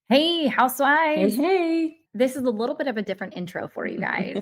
Hey, Hey, housewives. hey. This is a little bit of a different intro for you guys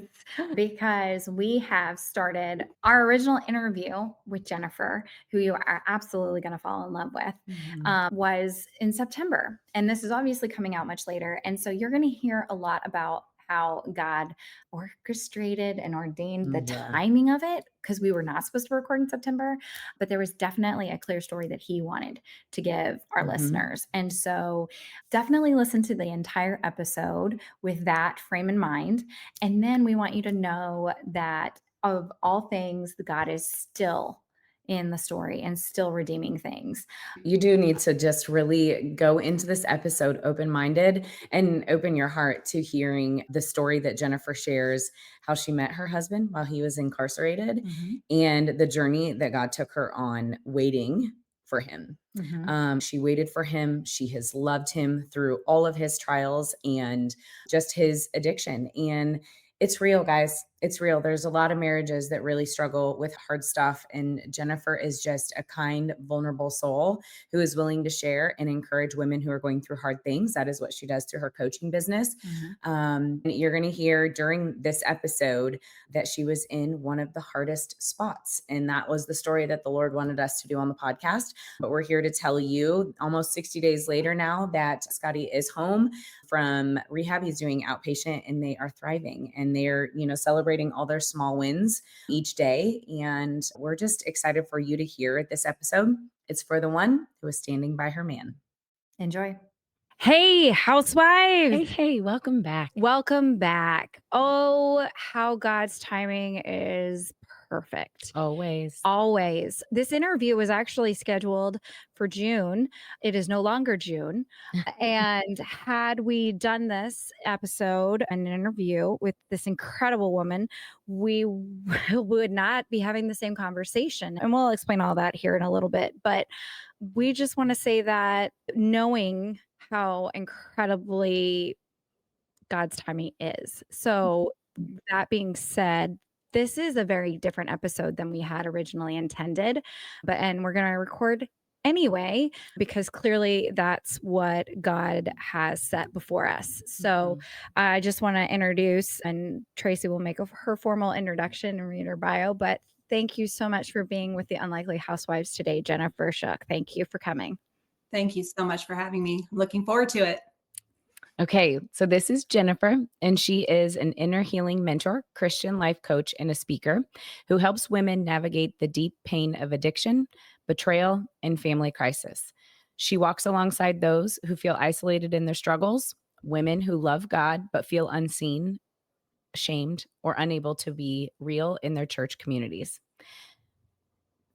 because we have started our original interview with Jennifer, who you are absolutely going to fall in love with, Mhm. was in September. And this is obviously coming out much later. And so you're going to hear a lot about how God orchestrated and ordained the Yeah. timing of it because we were not supposed to record in September, but there was definitely a clear story that he wanted to give our Mhm. listeners. And so definitely listen to the entire episode with that frame in mind. And then we want you to know that of all things, God is still in the story and still redeeming things. You do need to just really go into this episode open-minded and open your heart to hearing the story that Jennifer shares, how she met her husband while he was incarcerated, Mhm. and the journey that God took her on waiting for him. Mhm. She waited for him. She has loved him through all of his trials and just his addiction. And it's real, guys. It's real. There's a lot of marriages that really struggle with hard stuff. And Jennifer is just a kind, vulnerable soul who is willing to share and encourage women who are going through hard things. That is what she does through her coaching business. Mhm. You're going to hear during this episode that she was in one of the hardest spots. And that was the story that the Lord wanted us to do on the podcast. But we're here to tell you almost 60 days later now that Scotty is home from rehab. He's doing outpatient and they are thriving and they're, celebrating all their small wins each day. And we're just excited for you to hear this episode. It's for the one who is standing by her man. Enjoy. Hey, housewives. Hey, hey, welcome back. Welcome back. Oh, how God's timing is perfect. Always. Always. This interview was actually scheduled for June. It is no longer June. And had we done this episode, an interview with this incredible woman, we would not be having the same conversation. And we'll explain all that here in a little bit. But we just want to say that knowing how incredibly God's timing is. So, that being said, this is a very different episode than we had originally intended, and we're going to record anyway because clearly that's what God has set before us. So, Mhm. I just want to introduce, and Tracy will make her formal introduction and read her bio, but thank you so much for being with the Unlikely Housewives today, Jennifer Shook. Thank you for coming. Thank you so much for having me. I'm looking forward to it. Okay, so this is Jennifer, and she is an inner healing mentor, Christian life coach, and a speaker who helps women navigate the deep pain of addiction, betrayal, and family crisis. She walks alongside those who feel isolated in their struggles, women who love God but feel unseen, ashamed, or unable to be real in their church communities.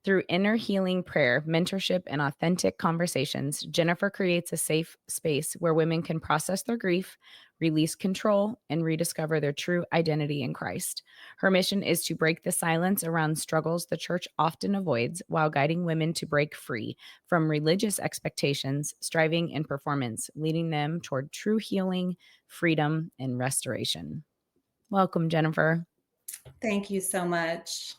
Through inner healing prayer, mentorship, and authentic conversations, Jennifer creates a safe space where women can process their grief, release control, and rediscover their true identity in Christ. Her mission is to break the silence around struggles the church often avoids while guiding women to break free from religious expectations, striving, and performance, leading them toward true healing, freedom, and restoration. Welcome, Jennifer. Thank you so much.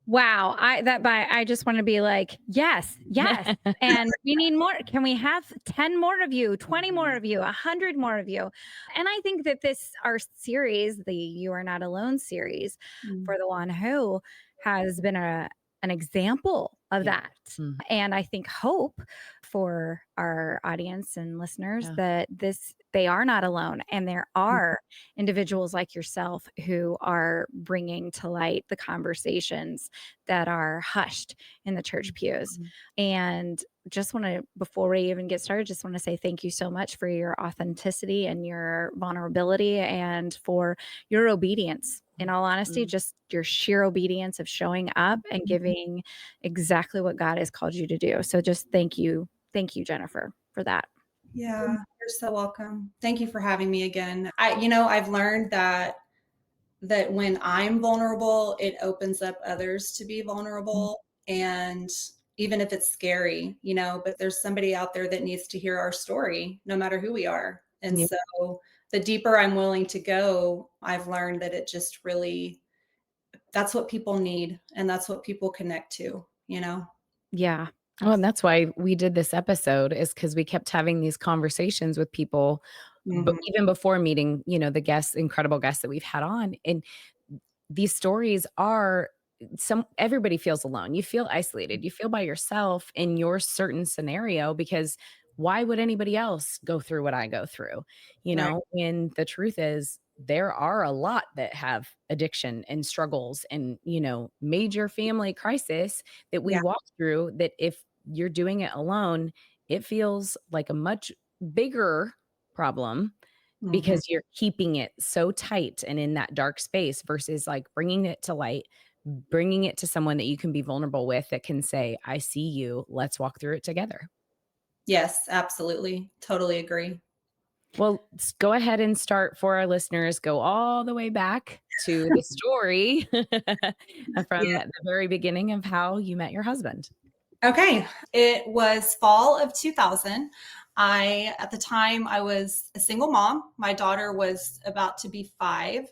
Wow, I just want to be like, yes, yes. And we need more. Can we have 10 more of you, 20 more of you, 100 more of you? And I think that our series, the You Are Not Alone series Mm. for the one who has been an example of Yeah. that. Mhm. And I think hope for our audience and listeners Yeah. that they are not alone and there are individuals like yourself who are bringing to light the conversations that are hushed in the church pews. Mhm. And just want to, before we even get started, just want to say thank you so much for your authenticity and your vulnerability and for your obedience. In all honesty, Mm. just your sheer obedience of showing up and giving exactly what God has called you to do. So just thank you. Thank you, Jennifer, for that. Yeah, you're so welcome. Thank you for having me again. I've learned that when I'm vulnerable, it opens up others to be vulnerable. And even if it's scary, but there's somebody out there that needs to hear our story, no matter who we are. And Yeah. so the deeper I'm willing to go, I've learned that it just really, that's what people need. And that's what people connect to. Yeah. Well, and that's why we did this episode, is because we kept having these conversations with people, but Mhm. even before meeting, the guests, incredible guests that we've had on. And these stories are everybody feels alone. You feel isolated. You feel by yourself in your certain scenario, because why would anybody else go through what I go through? Right. And the truth is there are a lot that have addiction and struggles and, major family crisis that we Yeah. walk through, that if you're doing it alone, it feels like a much bigger problem, Mhm. because you're keeping it so tight and in that dark space, versus like bringing it to light, bringing it to someone that you can be vulnerable with, that can say, I see you. Let's walk through it together. Yes, absolutely. Totally agree. Well, go ahead and start for our listeners. Go all the way back to the story from Yeah. the very beginning of how you met your husband. Okay. It was fall of 2000. At the time, I was a single mom. My daughter was about to be 5.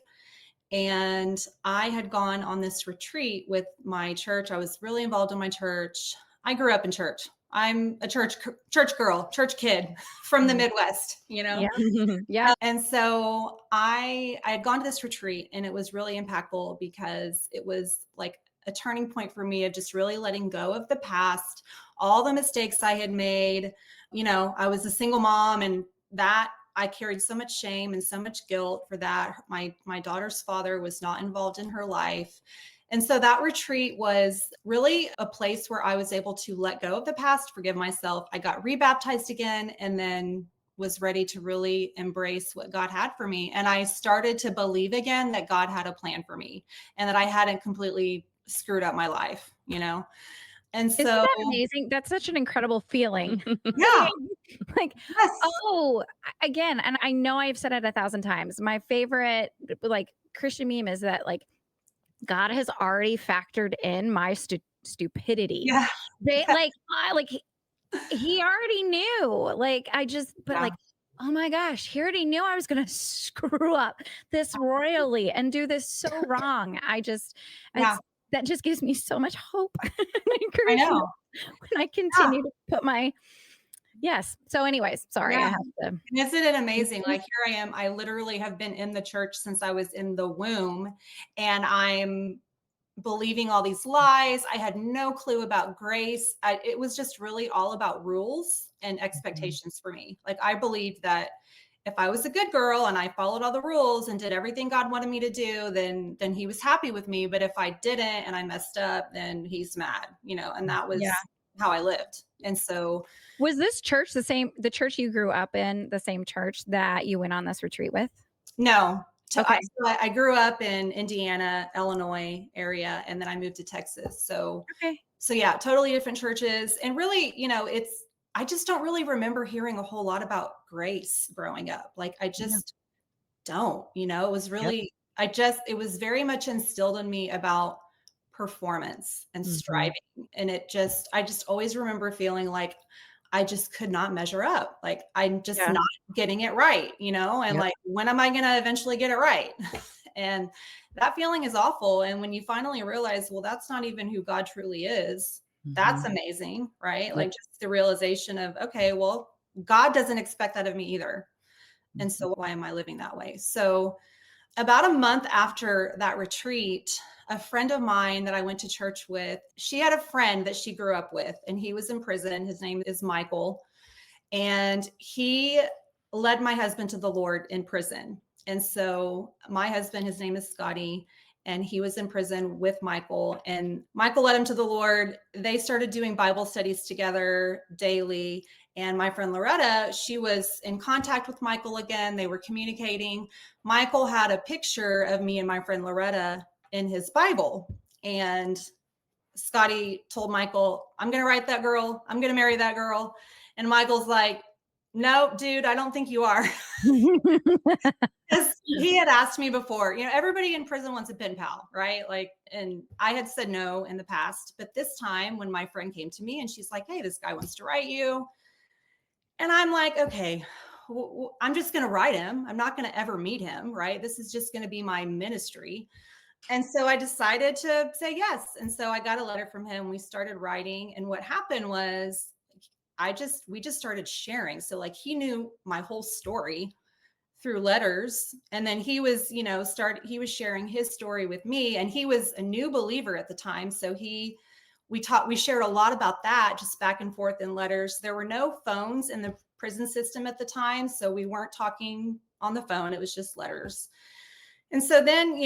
And I had gone on this retreat with my church. I was really involved in my church. I grew up in church. I'm a church girl, church kid from the Mhm. Midwest, you know? Yeah. Yeah. And so I had gone to this retreat, and it was really impactful because it was like a turning point for me of just really letting go of the past, all the mistakes I had made. I was a single mom, and that I carried so much shame and so much guilt for that. My daughter's father was not involved in her life. And so that retreat was really a place where I was able to let go of the past, forgive myself. I got rebaptized again, and then was ready to really embrace what God had for me. And I started to believe again that God had a plan for me and that I hadn't completely screwed up my life. And Isn't so, that amazing? That's such an incredible feeling. yeah, Like, yes, oh, again, and I know I've said it 1,000 times. My favorite, like, Christian meme is that, like, God has already factored in my stupidity. yeah, They yeah, like, he already knew. Like, but yeah, like, oh my gosh, he already knew I was going to screw up this royally and do this so wrong. yeah, It's, that just gives me so much hope and I encouragement know. when I Yeah, continue to put yes. So, anyways, sorry, I yeah. have to. And isn't it amazing? Mhm. Like, here I am. I literally have been in the church since I was in the womb, and I'm believing all these lies. I had no clue about grace. It was just really all about rules and Mhm. expectations for me. Like, I believed that if I was a good girl and I followed all the rules and did everything God wanted me to do, then he was happy with me. But if I didn't and I messed up, then he's mad. And that Yeah. was how I lived. And so, Was this church the church you grew up in, the same church that you went on this retreat with? no. Okay. I grew up in Indiana, Illinois area, and then I moved to Texas. Okay. So yeah, totally different churches. And really, I just don't really remember hearing a whole lot about grace growing up. Like, I Yeah. just don't. It was Yep. really, it was very much instilled in me about performance and Mhm. striving. And I just always remember feeling like I just could not measure up. Like, I'm just Yeah. not getting it right. And Yep. like, when am I going to eventually get it right? And that feeling is awful. And when you finally realize, well, that's not even who God truly is, that's Mhm. amazing, right? Yep. Like, just the realization of, okay, well, God doesn't expect that of me either. And Mhm. so why am I living that way? So about a month after that retreat, a friend of mine that I went to church with, she had a friend that she grew up with, and he was in prison. His name is Michael. And he led my husband to the Lord in prison. And so my husband, his name is Scotty, and he was in prison with Michael. And Michael led him to the Lord. They started doing Bible studies together daily. And my friend Loretta, she was in contact with Michael again. They were communicating. Michael had a picture of me and my friend Loretta in his Bible. And Scotty told Michael, I'm going to write that girl. I'm going to marry that girl. And Michael's like, no, dude, I don't think you are. Because he had asked me before, everybody in prison wants a pen pal, right? Like, and I had said no in the past. But this time, when my friend came to me and she's like, hey, this guy wants to write you. And I'm like, okay, I'm just going to write him. I'm not going to ever meet him, right? This is just going to be my ministry. And so I decided to say yes. And so I got a letter from him. We started writing. And what happened was we just started sharing. So like he knew my whole story through letters. And then he was, he was sharing his story with me, and he was a new believer at the time. So we shared a lot about that, just back and forth in letters. There were no phones in the prison system at the time. So we weren't talking on the phone. It was just letters. And so then,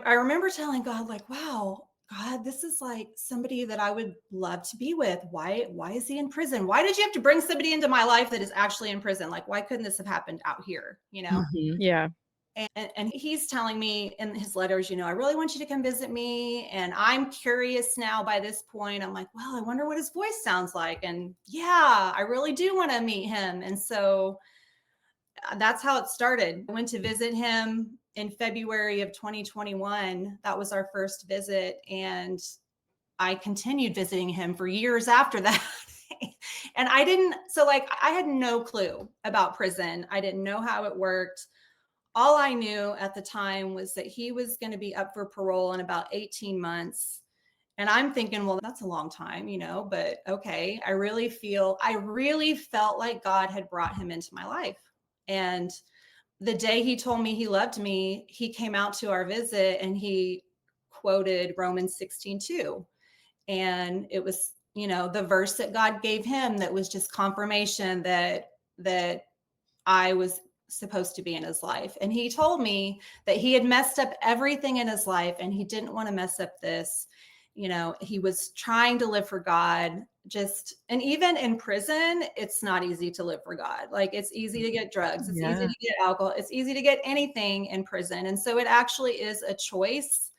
I remember telling God, like, wow, God, this is like somebody that I would love to be with. Why is he in prison? Why did you have to bring somebody into my life that is actually in prison? Like, why couldn't this have happened out here? Yeah. And he's telling me in his letters, I really want you to come visit me. And I'm curious now by this point. I'm like, well, I wonder what his voice sounds like. And yeah, I really do want to meet him. And so that's how it started. I went to visit him in February of 2021. That was our first visit. And I continued visiting him for years after that. And I had no clue about prison. I didn't know how it worked. All I knew at the time was that he was going to be up for parole in about 18 months. And I'm thinking, well, that's a long time, but okay. I really felt like God had brought him into my life. And the day he told me he loved me, he came out to our visit and he quoted Romans 16:2. And it was, the verse that God gave him that was just confirmation that I was supposed to be in his life. And he told me that he had messed up everything in his life and he didn't want to mess up this. He was trying to live for God. And even in prison, it's not easy to live for God. Like, it's easy to get drugs, it's easy to get alcohol, it's easy to get anything in prison. And so it actually is a choice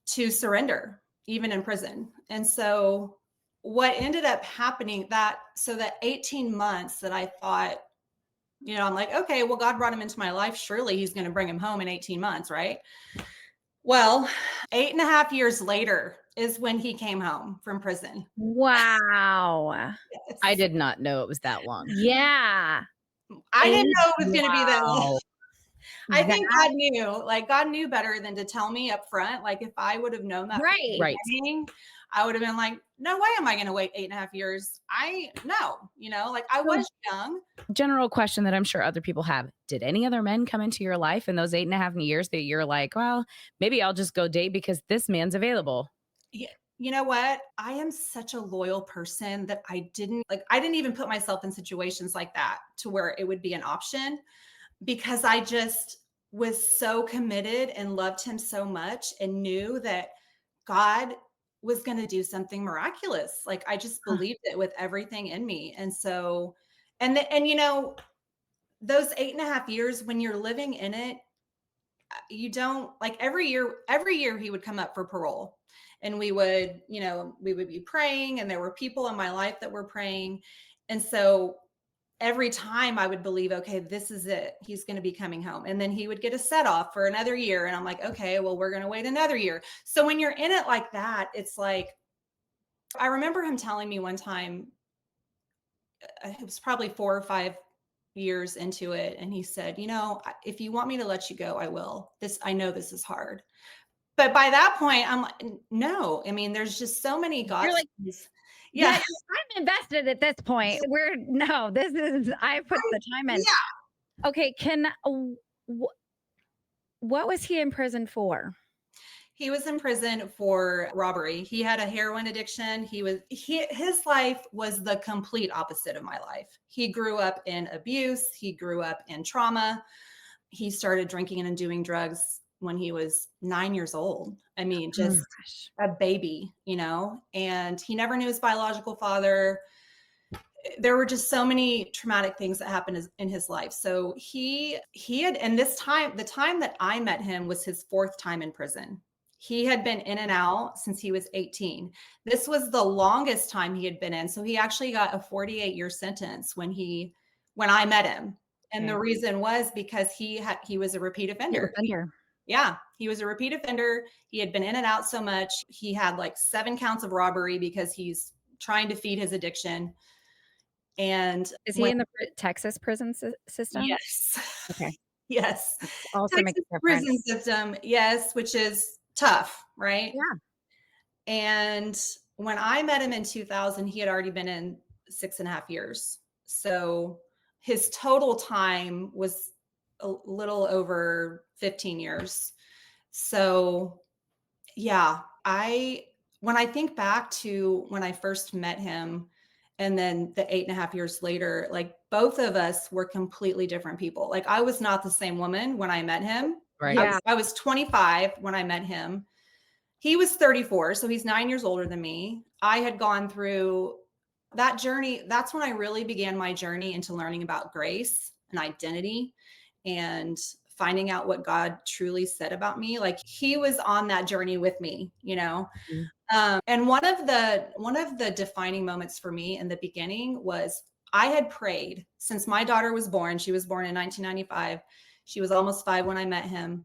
to surrender, even in prison. And so what ended up happening, that 18 months that I thought, I'm like, okay, well, God brought him into my life. Surely he's going to bring him home in 18 months, right? Well, 8.5 years later is when he came home from prison. Wow. Yes. I did not know it was that long. Yeah. I didn't know it was going to be that long. Wow. I think God knew better than to tell me up front. Like, if I would have known that, Right. I would have been like, no way am I going to wait 8.5 years. I was young. General question that I'm sure other people have. Did any other men come into your life in those 8.5 years that you're like, well, maybe I'll just go date because this man's available? Yeah. You know what? I am such a loyal person that I didn't even put myself in situations like that to where it would be an option, because I just was so committed and loved him so much and knew that God was going to do something miraculous. Like, I just believed it with everything in me. And so, and those 8.5 years, when you're living in it, you don't, like, every year he would come up for parole, and we would be praying, and there were people in my life that were praying. And so every time I would believe, okay, this is it. He's going to be coming home. And then he would get a set off for another year. And I'm like, okay, well, we're going to wait another year. So when you're in it like that, it's like, I remember him telling me one time, it was probably 4 or 5 years into it. And he said, if you want me to let you go, I will. I know this is hard. But by that point, I'm like, no, I mean, there's just so many God. You're like, yeah, I'm invested at this point. I put the time in. Yeah. Okay. What was he in prison for? He was in prison for robbery. He had a heroin addiction. His life was the complete opposite of my life. He grew up in abuse. He grew up in trauma. He started drinking and doing drugs when he was 9 years old. I mean, just a baby, and he never knew his biological father. There were just so many traumatic things that happened in his life. So he had, and the time that I met him was his 4th time in prison. He had been in and out since he was 18. This was the longest time he had been in. So he actually got a 48-year sentence when I met him. And the reason was because he was a repeat offender. Yeah, he was a repeat offender. He had been in and out so much. He had like 7 counts of robbery because he's trying to feed his addiction. And is he in the Texas prison system? Yes. Okay. Yes. Also makes Texas a difference. prison system, yes, which is tough, right? Yeah. And when I met him in 2000, he had already been in 6.5 years. So his total time was a little over 15 years. So yeah, when I think back to when I first met him and then the 8.5 years later, like both of us were completely different people. Like I was not the same woman when I met him. Right. Yeah. I was 25 when I met him. He was 34, so he's 9 years older than me. I had gone through that journey. That's when I really began my journey into learning about grace and identity and finding out what God truly said about me. Like he was on that journey with me, you know. Mhm. And one of the defining moments for me in the beginning was I had prayed since my daughter was born. She was born in 1995. She was almost 5 when I met him.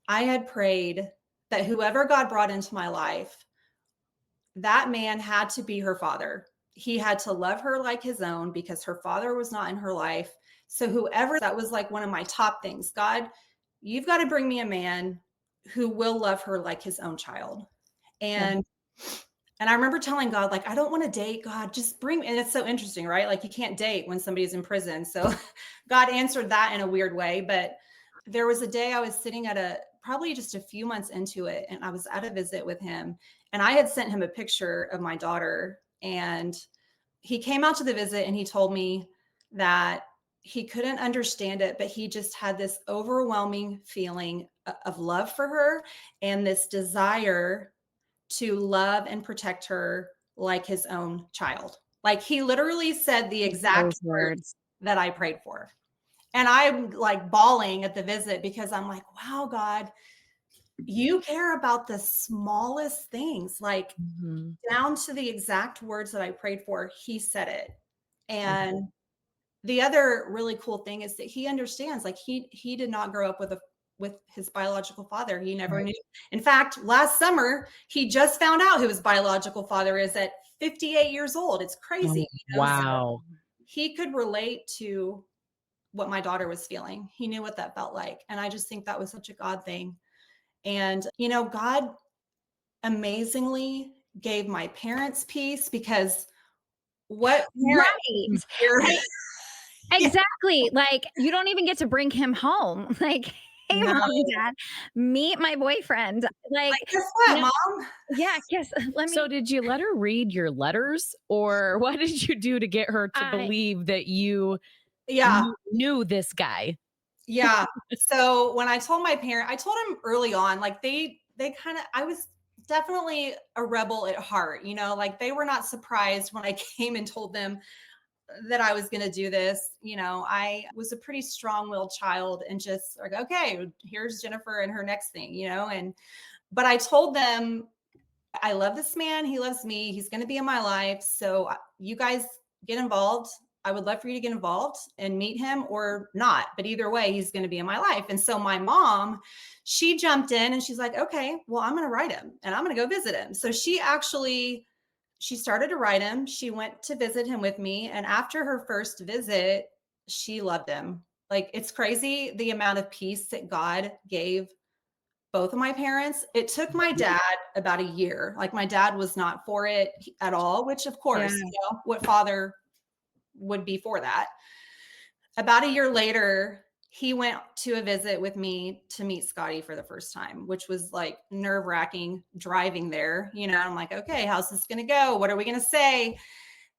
I had prayed that whoever God brought into my life, that man had to be her father. He had to love her like his own because her father was not in her life. So whoever, that was like one of my top things. God, you've got to bring me a man who will love her like his own child. Yeah. And I remember telling God, like, I don't want to date. God, just bring me. And it's so interesting, right? Like you can't date when somebody's in prison. So God answered that in a weird way. But there was a day I was sitting at probably just a few months into it, and I was at a visit with him. And I had sent him a picture of my daughter. And he came out to the visit and he told me that he couldn't understand it, but he just had this overwhelming feeling of love for her and this desire to love and protect her like his own child. Like he literally said the exact Those words words. that I prayed for. And I'm like bawling at the visit because I'm like, wow, God, you care about the smallest things, like Mhm. down to the exact words that I prayed for. He said it. Mhm. And the other really cool thing is that he understands, like he did not grow up with his biological father. He never Right. knew. In fact, last summer he just found out who his biological father is at 58 years old. It's crazy, Oh, So wow. he could relate to what my daughter was feeling. He knew what that felt like, and I just think that was such a God thing. And God amazingly gave my parents peace because what parent Right. here? I Yeah, Exactly. Like, you don't even get to bring him home. Like, "Hey, no. mom and dad, meet my boyfriend." Like, Like, guess you what, know mom? yeah, guess let So me did you let her read your letters, or what did you do to get her to I believe that you Yeah, knew this guy? yeah. So when I told my parent, I told him early on, like they kind of, I was definitely a rebel at heart, like they were not surprised when I came and told them that I was going to do this. I was a pretty strong-willed child and just like, okay, here's Jennifer and her next thing, but I told them I love this man. He loves me. He's going to be in my life. So you guys get involved. I would love for you to get involved and meet him or not. But either way, he's going to be in my life. And so my mom, she jumped in and she's like, okay, well, I'm going to write him and I'm going to go visit him. So she started to write him. She went to visit him with me. And after her first visit, she loved him. Like it's crazy the amount of peace that God gave both of my parents. It took my dad about a year. Like my dad was not for it at all, which of Yeah. course, what father would be for that. About a year later, he went to a visit with me to meet Scotty for the first time, which was like nerve wracking driving there. I'm like, okay, how's this going to go? What are we going to say?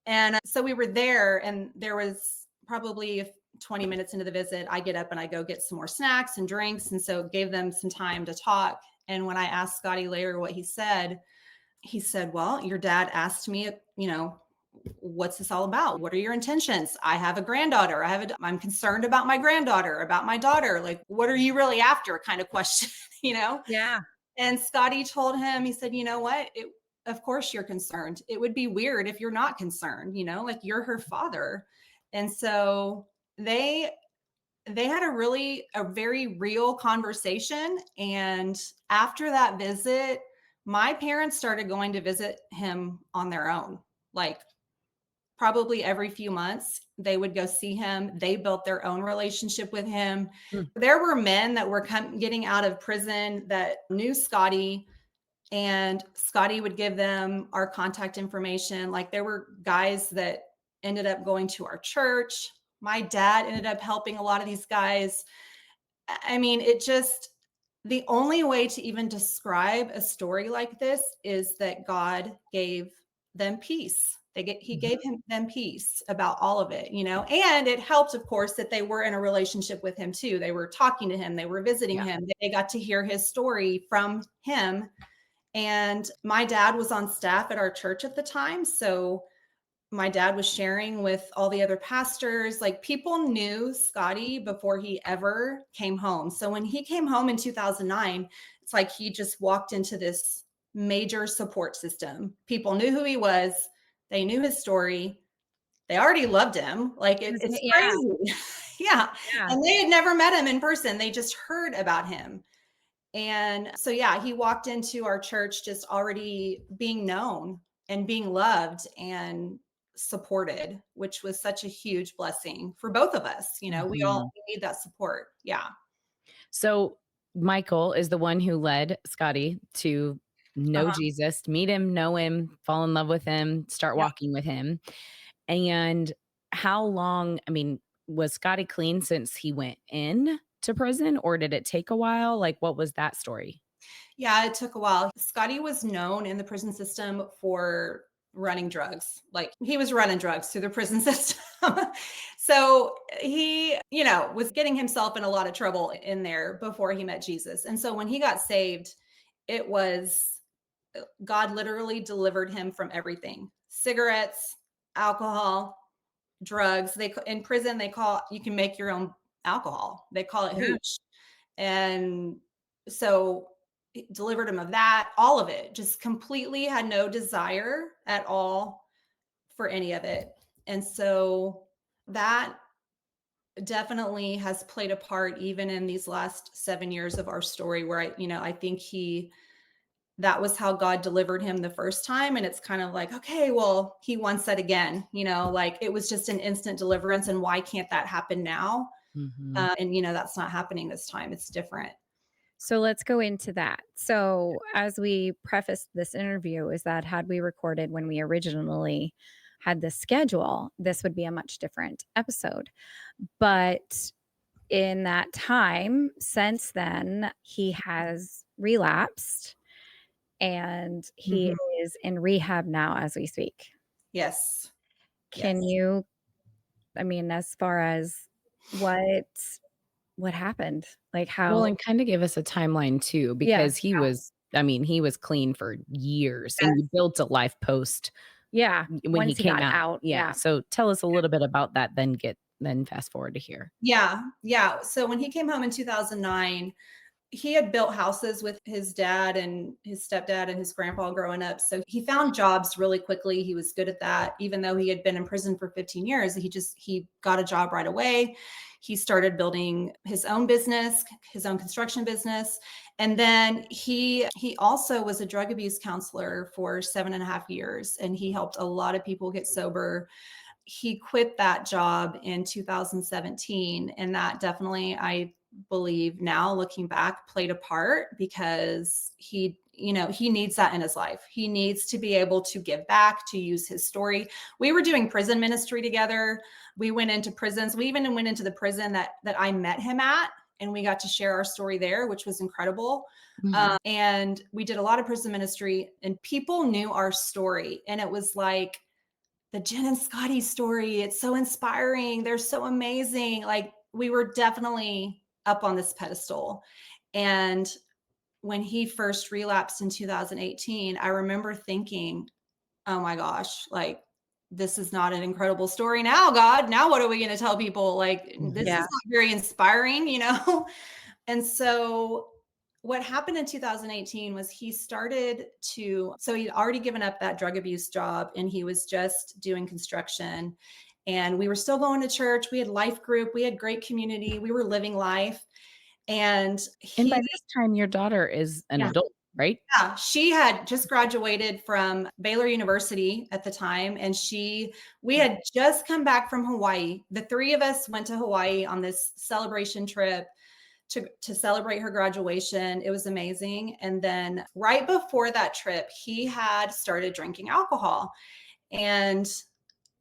And so we were there, and there was probably 20 minutes into the visit, I get up and I go get some more snacks and drinks. And so it gave them some time to talk. And when I asked Scotty later what he said, well, your dad asked me, what's this all about? What are your intentions? I have a granddaughter. I'm concerned about my granddaughter, about my daughter. Like, what are you really after? Kind of question, you know? Yeah. And Scotty told him, he said, you know what? Of course you're concerned. It would be weird if you're not concerned, like you're her father. And so they had a very real conversation. And after that visit, my parents started going to visit him on their own. Like probably every few months, they would go see him. They built their own relationship with him. Mm. There were men that were getting out of prison that knew Scotty, and Scotty would give them our contact information. Like there were guys that ended up going to our church. My dad ended up helping a lot of these guys. I mean, it just, the only way to even describe a story like this is that God gave them peace. He Mhm. gave them peace about all of it, and it helped, of course, that they were in a relationship with him too. They were talking to him, they were visiting Yeah. him, they got to hear his story from him. And my dad was on staff at our church at the time. So my dad was sharing with all the other pastors. Like people knew Scotty before he ever came home. So when he came home in 2009, it's like he just walked into this major support system. People knew who he was, they knew his story, they already loved him. Like it's Yeah, crazy. Yeah. yeah. And they had never met him in person, they just heard about him. And so, yeah, he walked into our church just already being known and being loved and supported, which was such a huge blessing for both of us. Mhm. We need that support. Yeah. So Michael is the one who led Scotty to know Uh-huh. Jesus, meet him, know him, fall in love with him, start Yeah. walking with him. And how long, I mean, was Scotty clean since he went in to prison, or did it take a while? Like, what was that story? Yeah, it took a while. Scotty was known in the prison system for running drugs. Like he was running drugs through the prison system. So he, was getting himself in a lot of trouble in there before he met Jesus. And so when he got saved, it was God literally delivered him from everything. Cigarettes, alcohol, drugs. In prison they call, you can make your own alcohol. They call it Yeah. hooch. And so it delivered him of that, all of it, just completely had no desire at all for any of it. And so that definitely has played a part even in these last 7 years of our story where I think that was how God delivered him the first time. And it's kind of like, okay, well, he wants that again, like it was just an instant deliverance. And why can't that happen now? Mhm. And that's not happening this time. It's different. So let's go into that. So, as we prefaced this interview, is that had we recorded when we originally had this schedule, this would be a much different episode. But in that time since then, he has relapsed and he Mhm. is in rehab now as we speak. Yes. Can Yes. you, I mean, as far as what what happened? Like Well, how and kind of give us a timeline too, yeah, because he was, I mean, he was clean for years and you Yes. built a life post yeah, when he once he came got out. out, Yeah. yeah. So tell us a little bit about that, then fast forward to here. Yeah. Yeah. So when he came home in 2009, he had built houses with his dad and his stepdad and his grandpa growing up. So he found jobs really quickly. He was good at that. Even though he had been in prison for 15 years, he got a job right away. He started building his own business, his own construction business. And then he also was a drug abuse counselor for 7.5 years. And he helped a lot of people get sober. He quit that job in 2017. And that definitely, I believe now looking back, played a part because he needs that in his life. He needs to be able to give back, to use his story. We were doing prison ministry together. We went into prisons. We even went into the prison that I met him at, and we got to share our story there, which was incredible. Mhm. And we did a lot of prison ministry, and people knew our story. And it was like, the Jen and Scotty story, it's so inspiring. They're so amazing. Like we were definitely up on this pedestal. And when he first relapsed in 2018, I remember thinking, oh my gosh, like this is not an incredible story now, God. Now what are we going to tell people? Like this Mhm. Yeah. is not very inspiring. And so what happened in 2018 was so he'd already given up that drug abuse job and he was just doing construction. And we were still going to church. We had life group. We had great community. We were living life. And And by he, this time, your daughter is an yeah, adult. right? Yeah, she had just graduated from Baylor University at the time, and we had just come back from Hawaii. The three of us went to Hawaii on this celebration trip to celebrate her graduation. It was amazing. And then right before that trip, he had started drinking alcohol. And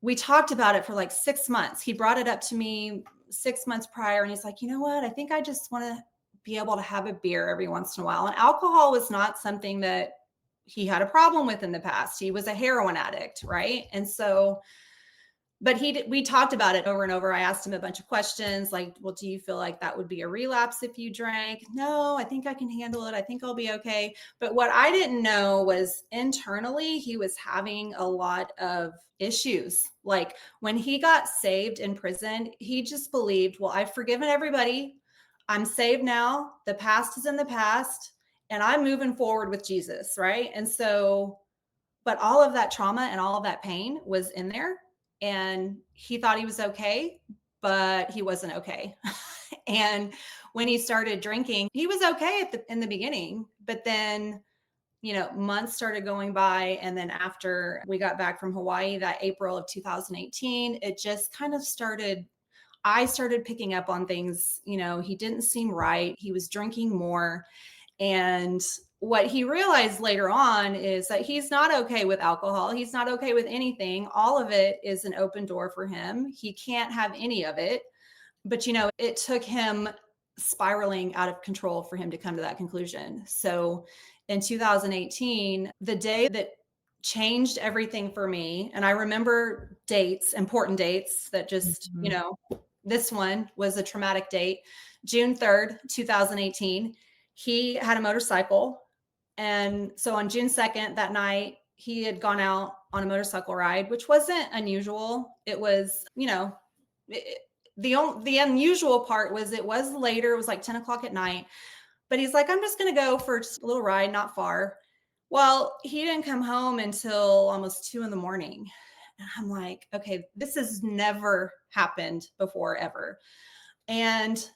we talked about it for like 6 months. He brought it up to me 6 months prior, and he's like, you know what? I think I just want to be able to have a beer every once in a while. And alcohol was not something that he had a problem with in the past. He was a heroin addict, right? And so, but we talked about it over and over. I asked him a bunch of questions like, well, do you feel like that would be a relapse if you drank? No, I think I can handle it. I think I'll be okay. But what I didn't know was internally, he was having a lot of issues. Like when he got saved in prison, he just believed, well, I've forgiven everybody. I'm saved now. The past is in the past, and I'm moving forward with Jesus. Right. And so, but all of that trauma and all of that pain was in there, and he thought he was okay, but he wasn't okay. And when he started drinking, he was okay in the beginning, but then, months started going by. And then after we got back from Hawaii, that April of 2018, it just kind of I started picking up on things. He didn't seem right. He was drinking more. And what he realized later on is that he's not okay with alcohol. He's not okay with anything. All of it is an open door for him. He can't have any of it. But, it took him spiraling out of control for him to come to that conclusion. So in 2018, the day that changed everything for me, and I remember dates, important dates that just, this one was a traumatic date. June 3rd, 2018, he had a motorcycle. And so on June 2nd, that night, he had gone out on a motorcycle ride, which wasn't unusual. It was, the unusual part was it was later. It was like 10 o'clock at night. But he's like, I'm just going to go for just a little ride, not far. Well, he didn't come home until almost 2 a.m. And I'm like, okay, this has never happened before, ever. And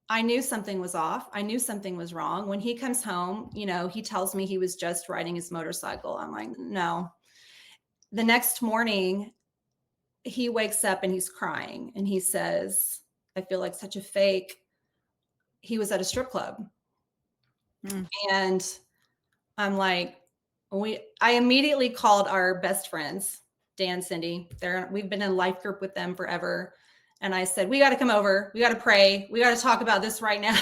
I knew something was off. I knew something was wrong. When he comes home, he tells me he was just riding his motorcycle. I'm like, no. The next morning, he wakes up and he's crying. And he says, I feel like such a fake. He was at a strip club. And I'm like, I immediately called our best friends, Dan, Cindy. We've been in a life group with them forever. And I said, we got to come over. We got to pray. We got to talk about this right now.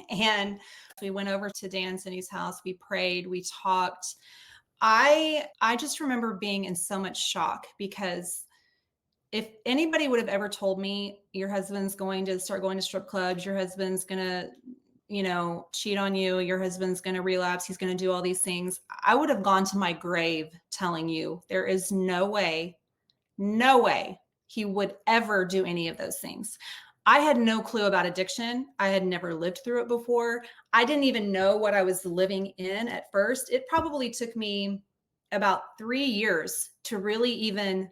And we went over to Dan and Cindy's house. We prayed. We talked. I just remember being in so much shock, because if anybody would have ever told me your husband's going to start going to strip clubs, your husband's going to, cheat on you, your husband's going to relapse, he's going to do all these things, I would have gone to my grave telling you there is no way he would ever do any of those things. I had no clue about addiction. I had never lived through it before. I didn't even know what I was living in at first. It probably took me about 3 years to really even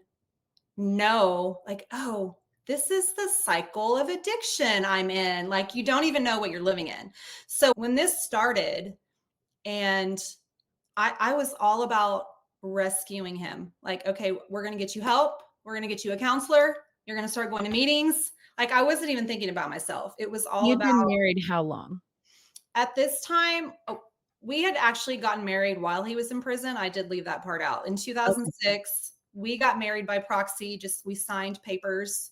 know, like, oh, this is the cycle of addiction I'm in. Like, you don't even know what you're living in. So when this started, and I was all about rescuing him. Like, okay, we're going to get you help. We're going to get you a counselor. You're going to start going to meetings. Like, I wasn't even thinking about myself. It was all You've about. been married how long? At this time, we had actually gotten married while he was in prison. I did leave that part out. In 2006, we got married by proxy. We signed papers.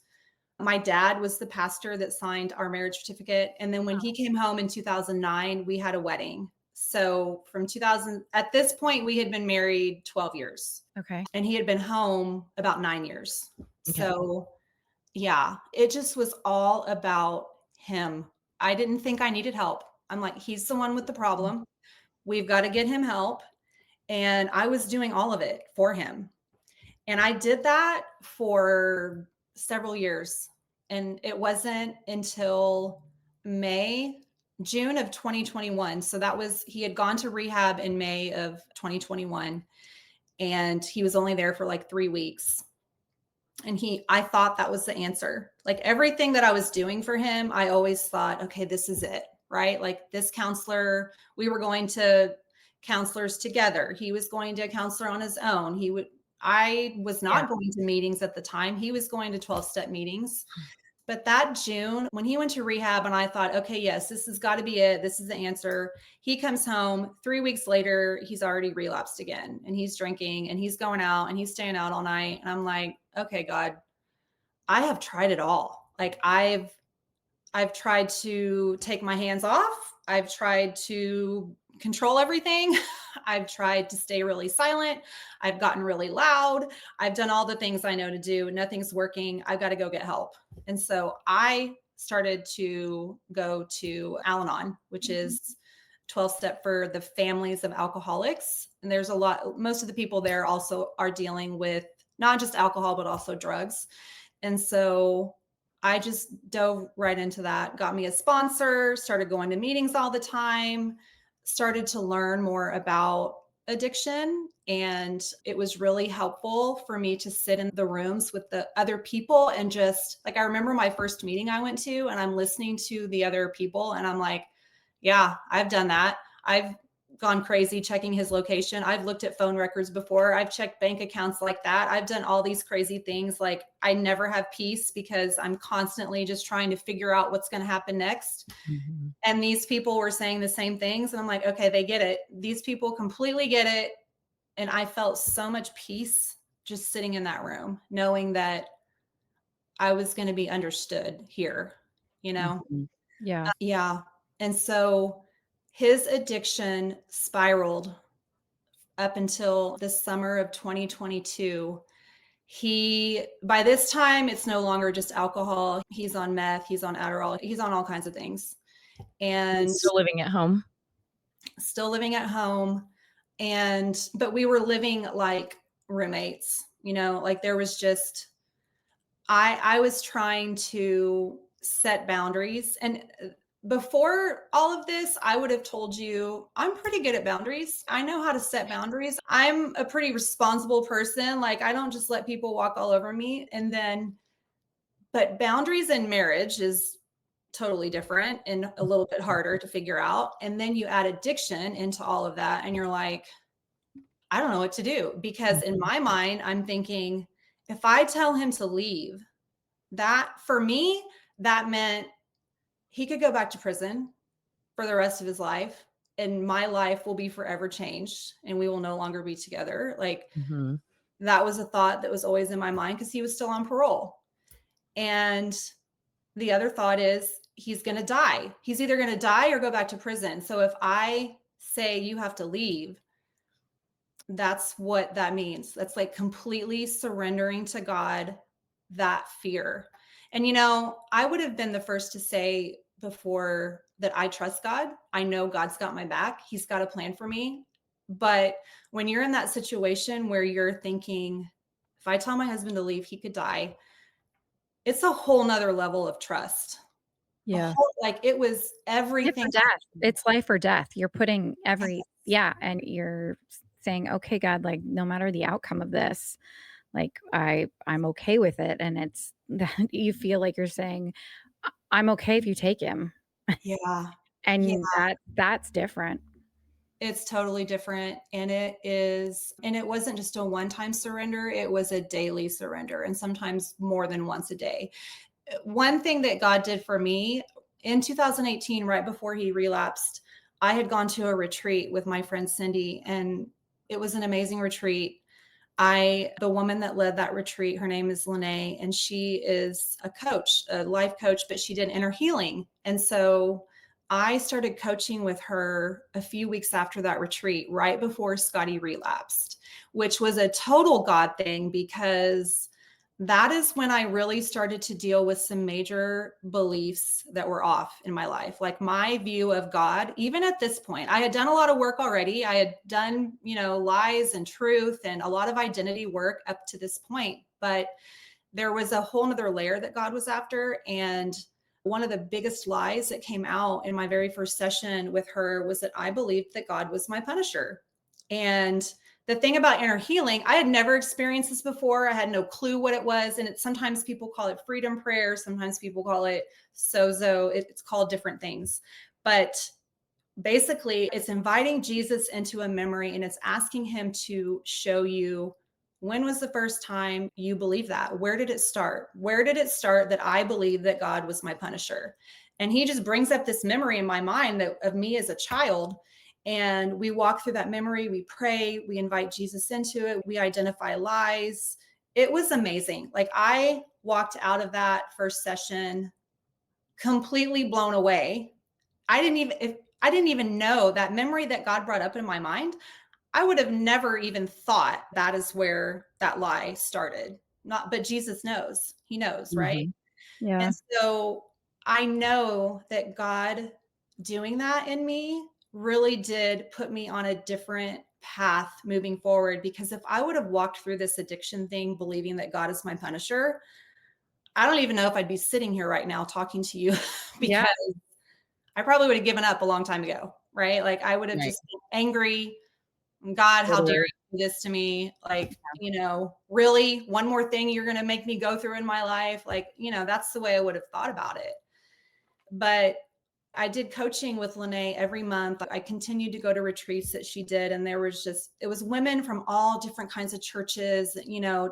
My dad was the pastor that signed our marriage certificate. And then when he came home in 2009, we had a wedding. So from 2000, at this point, we had been married 12 years. Okay. And he had been home about 9 years. Okay. So yeah, it just was all about him. I didn't think I needed help. I'm like, he's the one with the problem. We've got to get him help. And I was doing all of it for him. And I did that for several years. And it wasn't until June of 2021. So he had gone to rehab in May of 2021. And he was only there for like 3 weeks. And I thought that was the answer. Like, everything that I was doing for him, I always thought, okay, this is it, right? Like, this counselor, we were going to counselors together. He was going to a counselor on his own. I was Yeah. not going to meetings at the time. He was going to 12-step meetings. But that June, when he went to rehab and I thought, okay, yes, this has got to be it. This is the answer. He comes home 3 weeks later, he's already relapsed again, and he's drinking and he's going out and he's staying out all night. And I'm like, okay, God, I have tried it all. Like I've tried to take my hands off. I've tried to control everything. I've tried to stay really silent. I've gotten really loud. I've done all the things I know to do. Nothing's working. I've got to go get help. And so I started to go to Al Anon, which is 12-step for the families of alcoholics. And there's most of the people there also are dealing with not just alcohol, but also drugs. And so I just dove right into that, got me a sponsor, started going to meetings all the time, started to learn more about addiction. And it was really helpful for me to sit in the rooms with the other people and just like, I remember my first meeting I went to and I'm listening to the other people and I'm like, yeah, I've done that. I've gone crazy checking his location. I've looked at phone records before. I've checked bank accounts like that. I've done all these crazy things. Like I never have peace because I'm constantly just trying to figure out what's going to happen next. Mhm. And these people were saying the same things. And I'm like, okay, they get it. These people completely get it. And I felt so much peace just sitting in that room, knowing that I was going to be understood here, you know? Mhm. Yeah. Yeah. And so his addiction spiraled up until the summer of 2022. By this time, it's no longer just alcohol. He's on meth, he's on Adderall, he's on all kinds of things. And Still living at home. still living at home. But we were living like roommates, like there was just, I was trying to set boundaries. And before all of this, I would have told you I'm pretty good at boundaries. I know how to set boundaries. I'm a pretty responsible person. Like I don't just let people walk all over me. But boundaries in marriage is totally different and a little bit harder to figure out. And then you add addiction into all of that. And you're like, I don't know what to do. Because in my mind, I'm thinking, if I tell him to leave, that for me, that meant he could go back to prison for the rest of his life and my life will be forever changed and we will no longer be together. Like Mhm. that was a thought that was always in my mind because he was still on parole. And the other thought is he's going to die. He's either going to die or go back to prison. So if I say you have to leave, that's what that means. That's like completely surrendering to God that fear. And, I would have been the first to say before that I trust God. I know God's got my back. He's got a plan for me. But when you're in that situation where you're thinking, if I tell my husband to leave, he could die, it's a whole nother level of trust. Yeah. Like it was Life everything. or death. It's life or death. You're putting and you're saying, okay, God, like no matter the outcome of this, like I'm okay with it. And it's that you feel like you're saying, I'm okay if you take him. Yeah. Yeah. And that's different. It's totally different. And it wasn't just a one-time surrender, it was a daily surrender and sometimes more than once a day. One thing that God did for me in 2018, right before he relapsed, I had gone to a retreat with my friend Cindy, and it was an amazing retreat. The woman that led that retreat, her name is Lene, and she is a coach, a life coach, but she did inner healing. And so I started coaching with her a few weeks after that retreat, right before Scotty relapsed, which was a total God thing because that is when I really started to deal with some major beliefs that were off in my life. Like my view of God, even at this point, I had done a lot of work already. I had done, lies and truth and a lot of identity work up to this point, but there was a whole nother layer that God was after. And one of the biggest lies that came out in my very first session with her was that I believed that God was my punisher. And the thing about inner healing, I had never experienced this before. I had no clue what it was. And sometimes people call it freedom prayer. Sometimes people call it sozo. It's called different things. But basically it's inviting Jesus into a memory, and it's asking him to show you, when was the first time you believed that? Where did it start? Where did it start that I believed that God was my punisher? And he just brings up this memory in my mind that of me as a child. And we walk through that memory, we pray, we invite Jesus into it, we identify lies. It was amazing. Like, I walked out of that first session completely blown away. I didn't even know that memory that God brought up in my mind. I would have never even thought that is where that lie started. Not, but Jesus knows. He knows, right? Mhm. Yeah. And so I know that God doing that in me really did put me on a different path moving forward, because if I would have walked through this addiction thing believing that God is my punisher, I don't even know if I'd be sitting here right now talking to you Yeah. because I probably would have given up a long time ago, right? Like, I would have Right. just been angry. God, how dare Totally. you do this to me? Like, really, one more thing you're going to make me go through in my life? Like, that's the way I would have thought about it. But I did coaching with Lene every month. I continued to go to retreats that she did. And it was women from all different kinds of churches,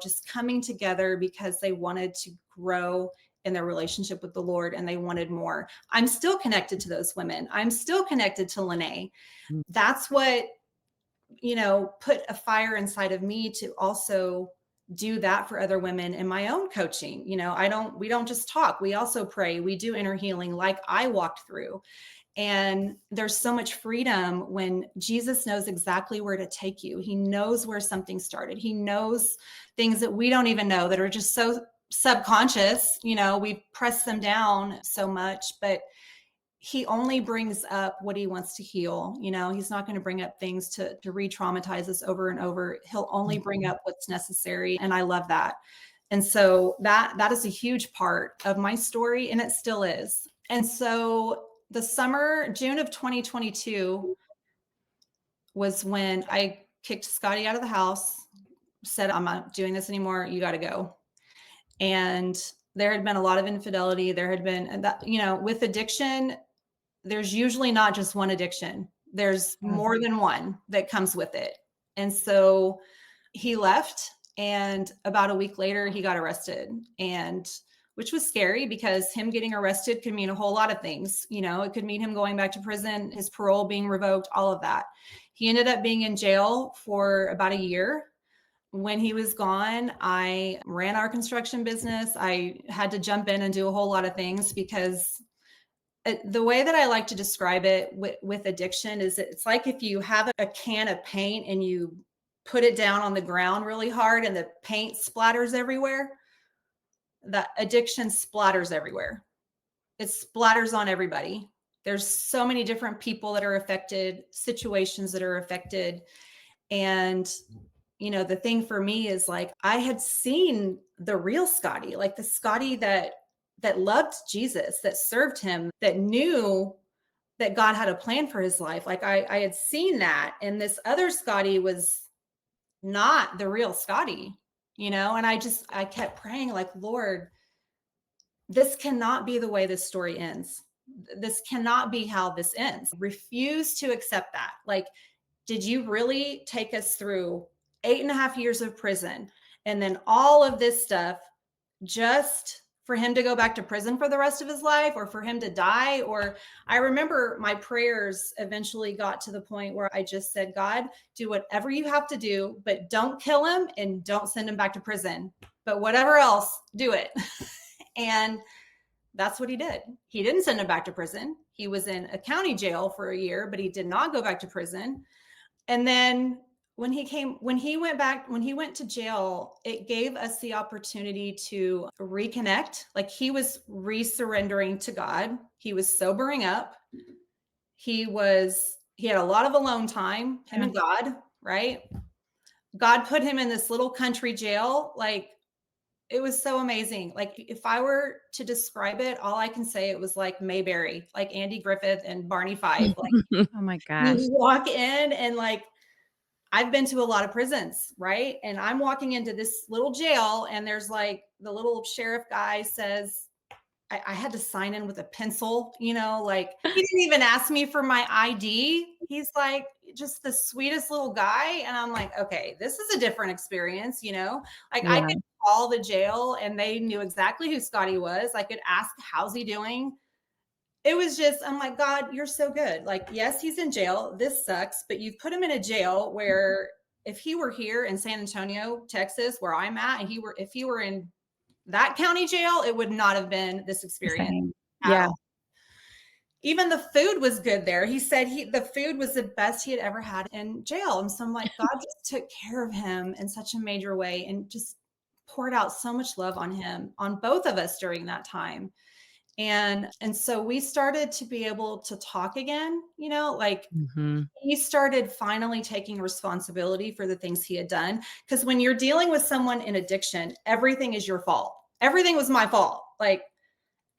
just coming together because they wanted to grow in their relationship with the Lord and they wanted more. I'm still connected to those women. I'm still connected to Lene. Mm. That's what, put a fire inside of me to also do that for other women in my own coaching. We don't just talk, we also pray, we do inner healing like I walked through. And there's so much freedom when Jesus knows exactly where to take you. He knows where something started. He knows things that we don't even know that are just so subconscious. We press them down so much, but he only brings up what he wants to heal. He's not going to bring up things to re-traumatize us over and over. He'll only bring up what's necessary. And I love that. And so that is a huge part of my story, and it still is. And so the summer, June of 2022, was when I kicked Scotty out of the house, said, I'm not doing this anymore. You got to go. And there had been a lot of infidelity. There had been that, with addiction, there's usually not just one addiction. There's more than one that comes with it. And so he left, and about a week later he got arrested, and which was scary because him getting arrested could mean a whole lot of things. It could mean him going back to prison, his parole being revoked, all of that. He ended up being in jail for about a year. When he was gone, I ran our construction business. I had to jump in and do a whole lot of things because the way that I like to describe it with addiction is it's like if you have a can of paint and you put it down on the ground really hard and the paint splatters everywhere. That addiction splatters everywhere. It splatters on everybody. There's so many different people that are affected, situations that are affected. And, the thing for me is, like, I had seen the real Scotty, like the Scotty that loved Jesus, that served him, that knew that God had a plan for his life. Like, I had seen that. And this other Scotty was not the real Scotty, and I kept praying, like, Lord, this cannot be the way this story ends. This cannot be how this ends. Refuse to accept that. Like, did you really take us through 8.5 years of prison and then all of this stuff just for him to go back to prison for the rest of his life, or for him to die? Or I remember my prayers eventually got to the point where I just said, God, do whatever you have to do, but don't kill him and don't send him back to prison. But whatever else, do it. And that's what he did. He didn't send him back to prison. He was in a county jail for a year, but he did not go back to prison. And then when he went to jail, it gave us the opportunity to reconnect. Like, he was resurrendering to God. He was sobering up. He had a lot of alone time, him and God, right? God put him in this little country jail. Like, it was so amazing. Like, if I were to describe it, all I can say, it was like Mayberry, like Andy Griffith and Barney Fife. Like, Oh my gosh. you walk in and, like, I've been to a lot of prisons, right? And I'm walking into this little jail, and there's, like, the little sheriff guy says, I had to sign in with a pencil, like he didn't even ask me for my ID. He's like just the sweetest little guy. And I'm like, okay, this is a different experience. Like I Yeah. could call the jail and they knew exactly who Scotty was. I could ask, how's he doing? It was just, I'm like, God, you're so good. Like, yes, he's in jail. This sucks, but you've put him in a jail where if he were here in San Antonio, Texas, where I'm at, and if he were in that county jail, it would not have been this experience Same. at Yeah. all. Even the food was good there. He said the food was the best he had ever had in jail. And so I'm like, God just took care of him in such a major way and just poured out so much love on him, on both of us during that time. And so we started to be able to talk again, like Hmm. he started finally taking responsibility for the things he had done. Because when you're dealing with someone in addiction, everything is your fault. Everything was my fault. Like,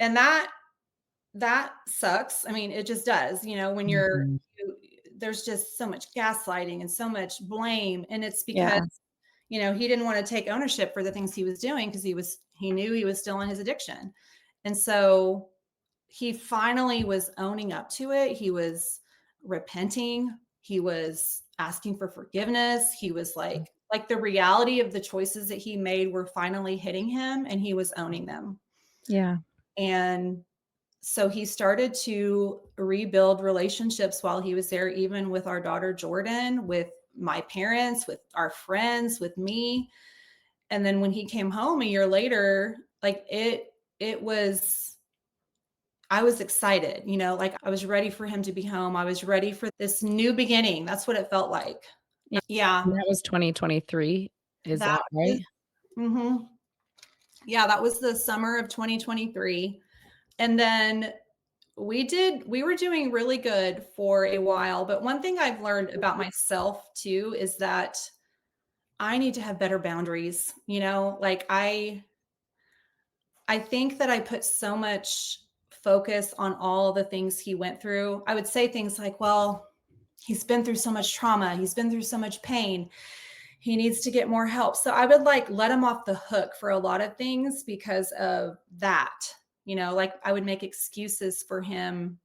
and that sucks. I mean, it just does, when Hmm. there's just so much gaslighting and so much blame. And it's because, Yeah. he didn't want to take ownership for the things he was doing because he knew he was still in his addiction. And so he finally was owning up to it. He was repenting. He was asking for forgiveness. He was like the reality of the choices that he made were finally hitting him and he was owning them. Yeah. And so he started to rebuild relationships while he was there, even with our daughter Jordan, with my parents, with our friends, with me. And then when he came home a year later, like it was, I was excited, like I was ready for him to be home. I was ready for this new beginning. That's what it felt like. Yeah. Yeah. And that was 2023. Is That that right? was, hmm yeah, that was the summer of 2023. And then we were doing really good for a while. But one thing I've learned about myself too is that I need to have better boundaries. Like I think that I put so much focus on all the things he went through. I would say things like, well, he's been through so much trauma, he's been through so much pain, he needs to get more help. So I would like let him off the hook for a lot of things because of that. Like I would make excuses for him.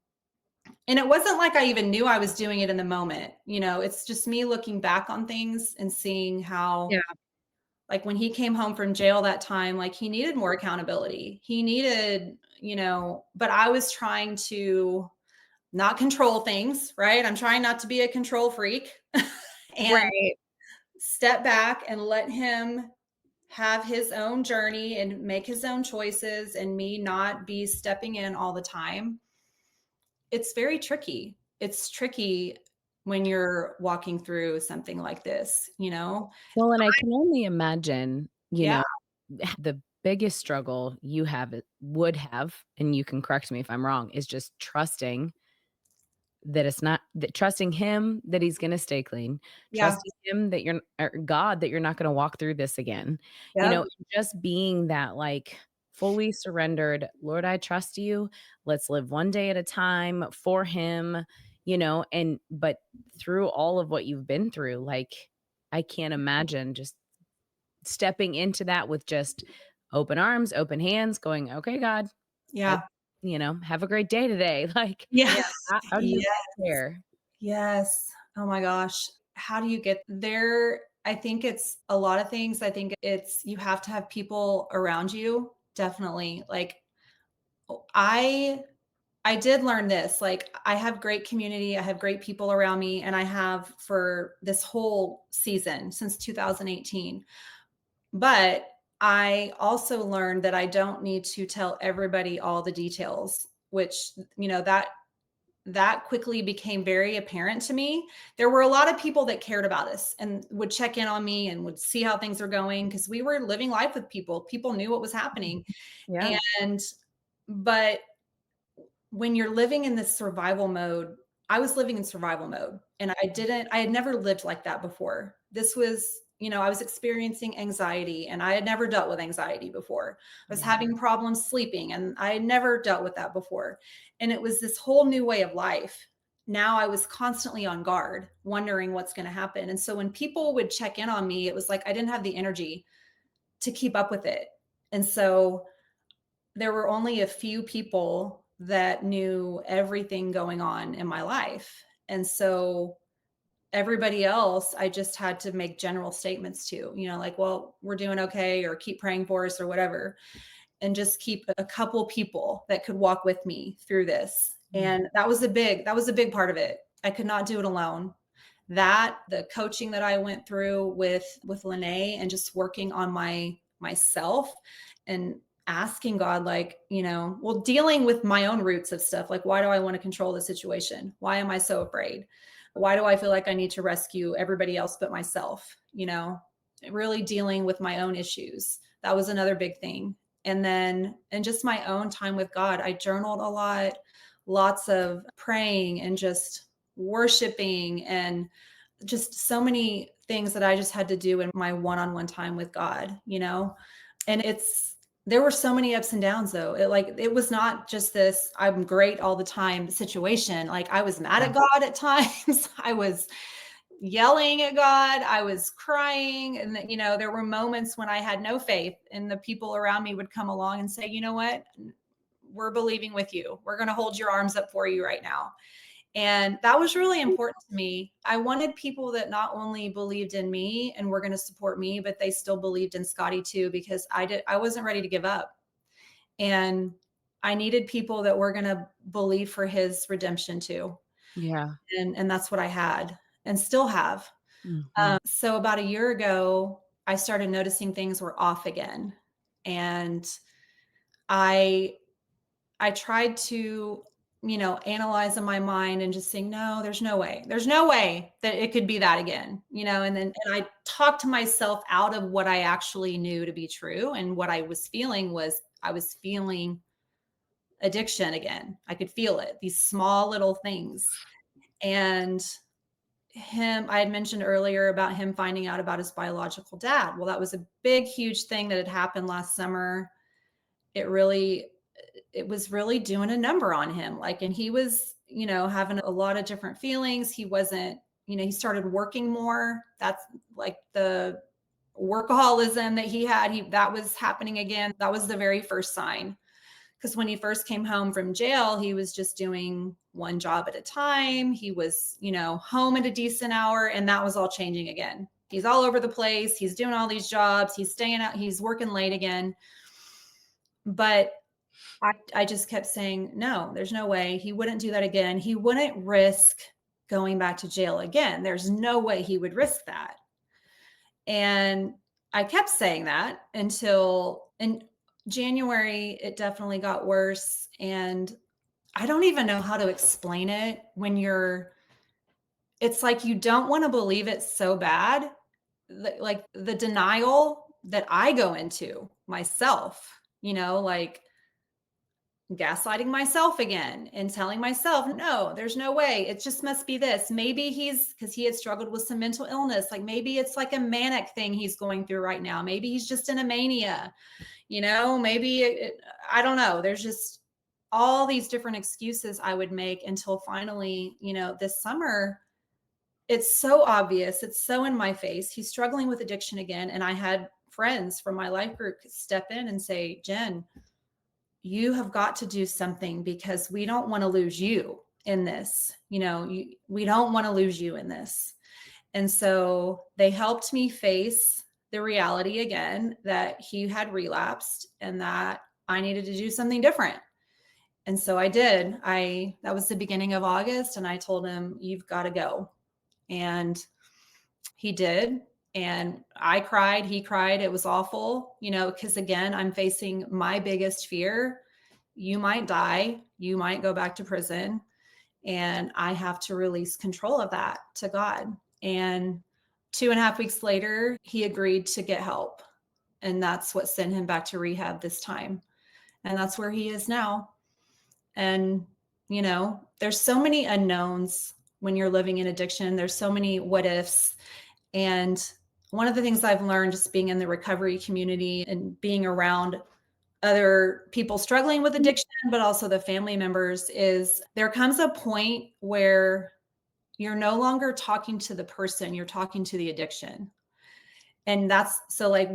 And it wasn't like I even knew I was doing it in the moment. It's just me looking back on things and seeing how, Yeah. like when he came home from jail that time, like he needed more accountability. He needed, but I was trying to not control things, right? I'm trying not to be a control freak and Right. step back and let him have his own journey and make his own choices and me not be stepping in all the time. It's very tricky. It's tricky when you're walking through something like this. Well, and I can only imagine, Yeah. the biggest struggle you would have, and you can correct me if I'm wrong, is just trusting that it's not that trusting him that he's gonna stay clean, Yeah. trusting him that you're or God that you're not gonna walk through this again. Yep. Just being that, like, fully surrendered, "Lord, I trust you. Let's live one day at a time for him," and but through all of what you've been through, like, I can't imagine just stepping into that with just open arms, open hands, going, "Okay, God, I Yeah. have a great day today." Like, Yeah. how do you Yeah. get there? Yes. Oh my gosh. How do you get there? I think it's a lot of things. I think it's you have to have people around you. Definitely. Like I did learn this. Like I have great community, I have great people around me and I have for this whole season since 2018. But I also learned that I don't need to tell everybody all the details, which that quickly became very apparent to me. There were a lot of people that cared about us and would check in on me and would see how things are going because we were living life with people. People knew what was happening. Yeah. And but when you're living in this survival mode, I was living in survival mode and I had never lived like that before. This was, I was experiencing anxiety and I had never dealt with anxiety before. I was Yeah. having problems sleeping and I had never dealt with that before. And it was this whole new way of life. Now I was constantly on guard, wondering what's going to happen. And so when people would check in on me, it was like I didn't have the energy to keep up with it. And so there were only a few people that knew everything going on in my life. And so everybody else, I just had to make general statements to, like, well, we're doing okay, or keep praying for us, or whatever, and just keep a couple people that could walk with me through this. And that was a big part of it. I could not do it alone. That, the coaching that I went through with Lene, and just working on myself, and asking God, like, well, dealing with my own roots of stuff, like, why do I want to control the situation? Why am I so afraid? Why do I feel like I need to rescue everybody else but myself? Really dealing with my own issues. That was another big thing. And just my own time with God. I journaled a lot, lots of praying and just worshiping, and just so many things that I just had to do in my one-on-one time with God, and there were so many ups and downs, though. It was not just this I'm great all the time situation. Like, I was mad at God at times. I was yelling at God. I was crying. And there were moments when I had no faith, and the people around me would come along and say, you know what? We're believing with you. We're going to hold your arms up for you right now. And that was really important to me. I wanted people that not only believed in me and were going to support me, but they still believed in Scotty too, because I wasn't ready to give up. And I needed people that were going to believe for his redemption too. Yeah. And that's what I had and still have. Mhm. So about a year ago, I started noticing things were off again. And I tried to, analyze in my mind and just saying, no, there's no way. There's no way that it could be that again, and I talked to myself out of what I actually knew to be true. And what I was feeling was I was feeling addiction again. I could feel it, these small little things. And I had mentioned earlier about him finding out about his biological dad. Well, that was a big, huge thing that had happened last summer. It was really doing a number on him. And he was, having a lot of different feelings. He wasn't, he started working more. That's like the workaholism that he had. That was happening again. That was the very first sign. Because when he first came home from jail, he was just doing one job at a time. He was, home at a decent hour, and that was all changing again. He's all over the place. He's doing all these jobs. He's staying out. He's working late again. But I just kept saying, no, there's no way. He wouldn't do that again. He wouldn't risk going back to jail again. There's no way he would risk that. And I kept saying that until in January, it definitely got worse. And I don't even know how to explain it it's like you don't want to believe it so bad. Like the denial that I go into myself, like gaslighting myself again and telling myself, no, there's no way. It just must be this. Maybe because he had struggled with some mental illness. Like maybe it's like a manic thing he's going through right now. Maybe he's just in a mania, I don't know. There's just all these different excuses I would make until finally, this summer, it's so obvious. It's so in my face. He's struggling with addiction again. And I had friends from my life group step in and say, Jen, you have got to do something, because we don't want to lose you in this. We don't want to lose you in this. And so they helped me face the reality again that he had relapsed and that I needed to do something different. And so I did. That was the beginning of August, and I told him, you've got to go. And he did. And I cried, he cried. It was awful, because again, I'm facing my biggest fear. You might die, you might go back to prison, and I have to release control of that to God. And 2.5 weeks later, he agreed to get help. And that's what sent him back to rehab this time. And that's where he is now. And, there's so many unknowns when you're living in addiction. There's so many what ifs. And one of the things I've learned just being in the recovery community and being around other people struggling with addiction, but also the family members, is there comes a point where you're no longer talking to the person, you're talking to the addiction. And that's so like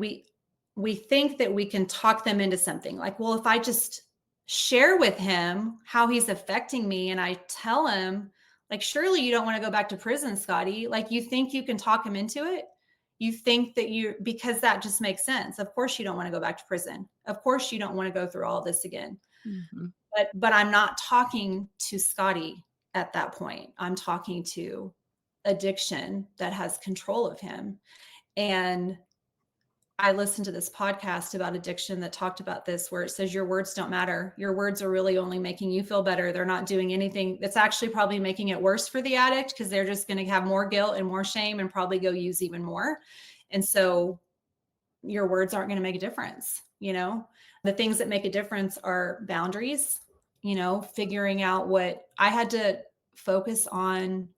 we think that we can talk them into something like, well, if I just share with him how he's affecting me and I tell him, like, surely you don't want to go back to prison, Scotty. Like, you think you can talk him into it? You think that because that just makes sense. Of course, you don't want to go back to prison. Of course, you don't want to go through all this again. Mhm. But I'm not talking to Scotty at that point. I'm talking to addiction that has control of him. And I listened to this podcast about addiction that talked about this, where it says your words don't matter. Your words are really only making you feel better. They're not doing anything that's actually probably making it worse for the addict, because they're just going to have more guilt and more shame and probably go use even more. And so your words aren't going to make a difference. The things that make a difference are boundaries, figuring out what I had to focus on.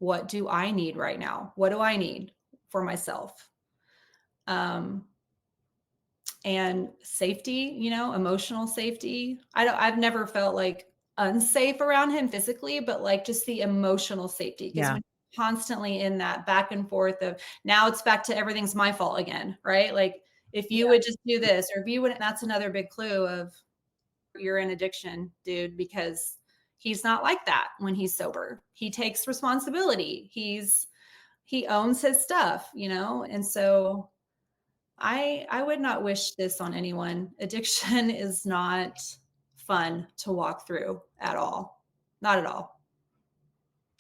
What do I need right now? What do I need for myself? And safety, emotional safety. I've never felt like unsafe around him physically, but like just the emotional safety. Because Yeah. when you're constantly in that back and forth of, now it's back to everything's my fault again, right? Like, if you would just do this, or if you would, that's another big clue of you're in addiction, dude, because he's not like that when he's sober. He takes responsibility. He owns his stuff, and so I would not wish this on anyone. Addiction is not fun to walk through at all. Not at all.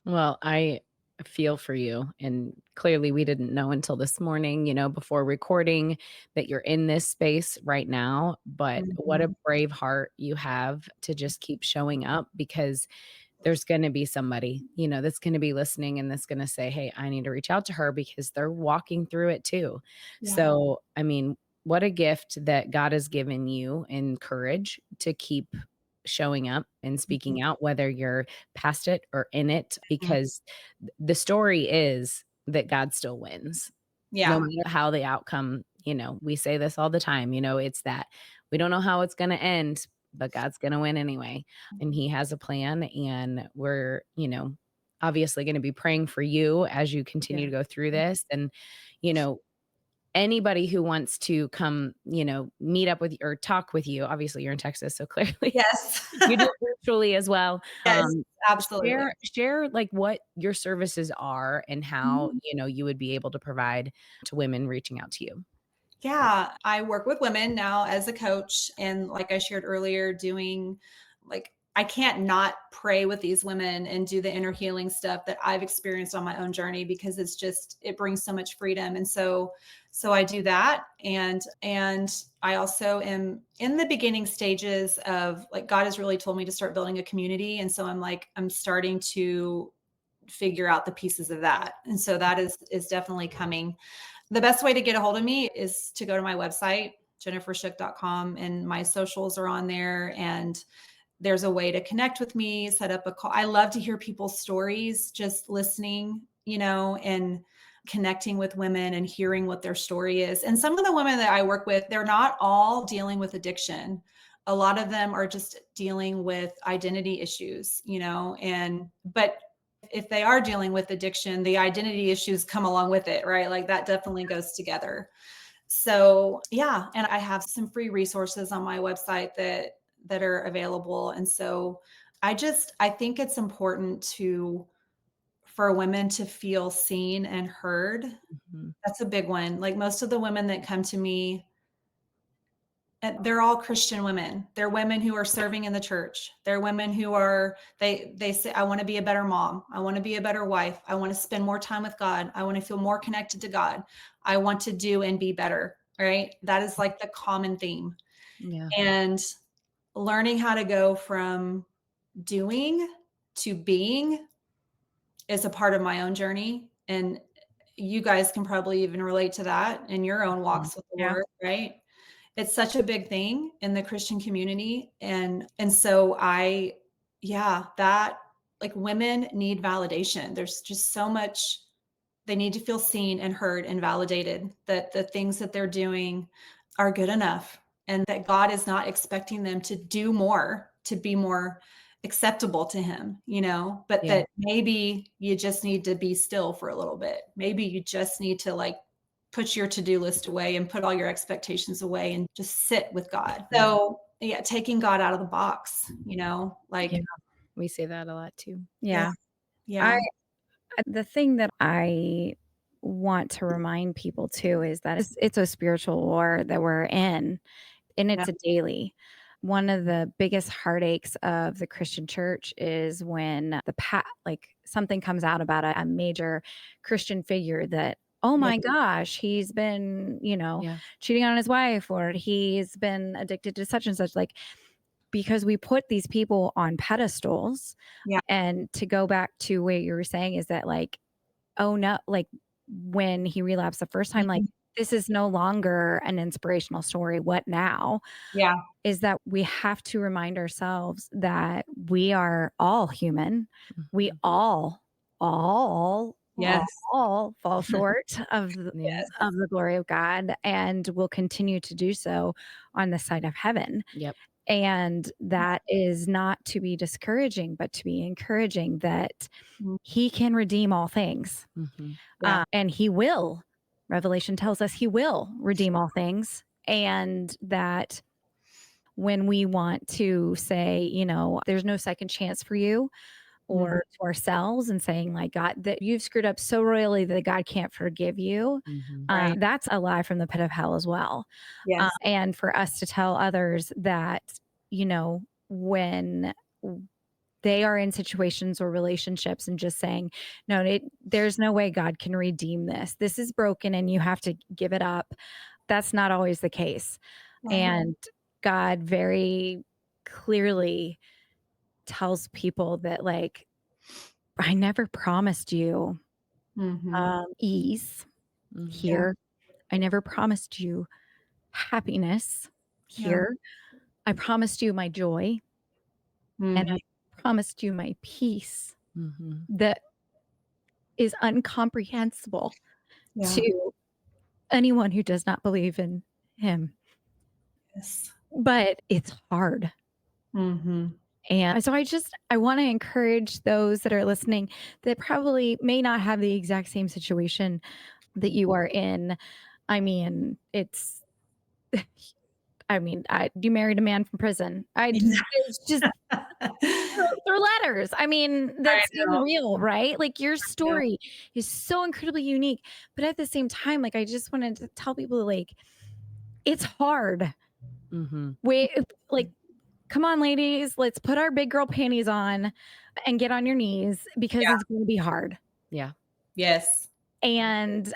Well, I feel for you. And clearly, we didn't know until this morning, before recording, that you're in this space right now. But what a Mhm. brave heart you have to just keep showing up, because there's going to be somebody, that's going to be listening and that's going to say, hey, I need to reach out to her, because they're walking through it too. Yeah. So, I mean, what a gift that God has given you, and courage to keep showing up and Mhm. speaking out, whether you're past it or in it, Mhm. because the story is that God still wins. No Yeah. matter how the outcome, we say this all the time, it's that we don't know how it's going to end, but God's going to win anyway. And he has a plan. And we're, obviously going to be praying for you as you continue Yeah. to go through this. And, you know, anybody who wants to come, meet up with you or talk with you, obviously you're in Texas, so clearly Yes. you do it virtually as well. Yes, absolutely. Share like what your services are and how, Mhm. you would be able to provide to women reaching out to you. Yeah, I work with women now as a coach. And like I shared earlier, doing like, I can't not pray with these women and do the inner healing stuff that I've experienced on my own journey, because it brings so much freedom. And so I do that. And I also am in the beginning stages of, like, God has really told me to start building a community. And so I'm starting to figure out the pieces of that. And so that is definitely coming. The best way to get a hold of me is to go to my website, jennifershook.com, and my socials are on there. And there's a way to connect with me, set up a call. I love to hear people's stories, just listening, and connecting with women and hearing what their story is. And some of the women that I work with, they're not all dealing with addiction. A lot of them are just dealing with identity issues, but if they are dealing with addiction, the identity issues come along with it, right? Like, that definitely goes together. So, yeah, and I have some free resources on my website that are available. And so I think it's important for women to feel seen and heard. Mhm. That's a big one. Like, most of the women that come to me, and they're all Christian women. They're women who are serving in the church. They're women who they say, I want to be a better mom. I want to be a better wife. I want to spend more time with God. I want to feel more connected to God. I want to do and be better. Right? That is like the common theme. Yeah. And learning how to go from doing to being is a part of my own journey. And you guys can probably even relate to that in your own Mhm. walks with the Yeah. Lord, right? It's such a big thing in the Christian community. And so yeah, that, like, women need validation. There's just so much. They need to feel seen and heard and validated that the things that they're doing are good enough, and that God is not expecting them to do more to be more acceptable to him, but Yeah. that maybe you just need to be still for a little bit. Maybe you just need to, like, put your to-do list away and put all your expectations away and just sit with God. So yeah, taking God out of the box, like, Yeah, we say that a lot too. Yeah. yeah, The thing that I want to remind people too is that it's a spiritual war that we're in, and yeah, it's a daily. One of the biggest heartaches of the Christian church is when like something comes out about a major Christian figure that, oh yeah, my gosh, he's been, Yeah. cheating on his wife, or he's been addicted to such and such. Like, because we put these people on pedestals. yeah, And to go back to what you were saying is that, like, oh no, like when he relapsed the first time, like, mhm, this is no longer an inspirational story. What now? yeah, Is that we have to remind ourselves that we are all human. We Mhm. all, yes, all fall short Yeah. of the glory of God, and will continue to do so on the side of heaven. Yep. And that is not to be discouraging, but to be encouraging that mm, he can redeem all things. Mhm. yeah, And he will. Revelation tells us he will redeem all things. And that when we want to say, there's no second chance for you, mhm, or to ourselves, and saying, like, God, that you've screwed up so royally that God can't forgive you, Mhm. right, that's a lie from the pit of hell as well. yes, And for us to tell others that, when they are in situations or relationships, and just saying, no, there's no way God can redeem this. This is broken and you have to give it up. That's not always the case. right, And God very clearly tells people that, like, I never promised you mhm, ease Mhm. yeah, here. I never promised you happiness yeah, here. I promised you my joy, and mhm, I promised you my peace Mhm. that is incomprehensible yeah, to anyone who does not believe in him. yes, But it's hard. mhm, And so I want to encourage those that are listening that probably may not have the exact same situation that you are in. I mean, you married a man from prison. It's just through letters. I mean, I that's know, unreal, right? Like, your yeah, story is so incredibly unique. But at the same time, like, I just wanted to tell people, like, it's hard. Mhm. Like, come on, ladies, let's put our big girl panties on and get on your knees, because yeah, it's going to be hard. Yeah. yes, And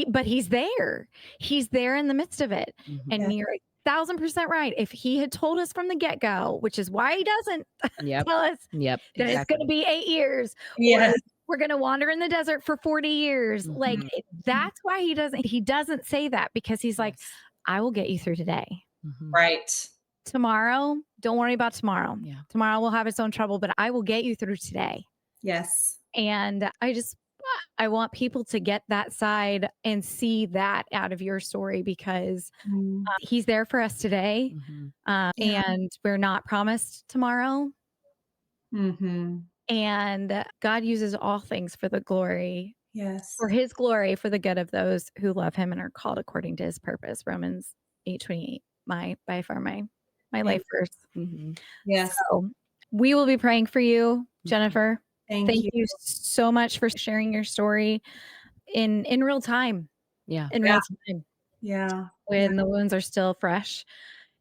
but he's there. He's there in the midst of it. Mhm. And yes, you're 1,000% right. If he had told us from the get go, which is why he doesn't Yep. tell us Yep. that it's going to Exactly. be 8 years, or yes, we're going to wander in the desert for 40 years. Like, Mhm. that's why he doesn't say that, because he's like, Yes. I will get you through today. Mhm. right, Tomorrow, don't worry about tomorrow. Yeah. Tomorrow will have its own trouble, but I will get you through today. yes, And I want people to get that side and see that out of your story, because mm, he's there for us today. Mhm. yeah, And we're not promised tomorrow. mhm, And God uses all things for the glory, yes, for his glory, for the good of those who love him and are called according to his purpose. Romans 8:28, by far my am life verse. Mhm. yes, So we will be praying for you, Mhm. Jennifer. thank Thank you, you so much for sharing your story in real time, Yeah. in yeah, real time, yeah, yeah, when the wounds are still fresh.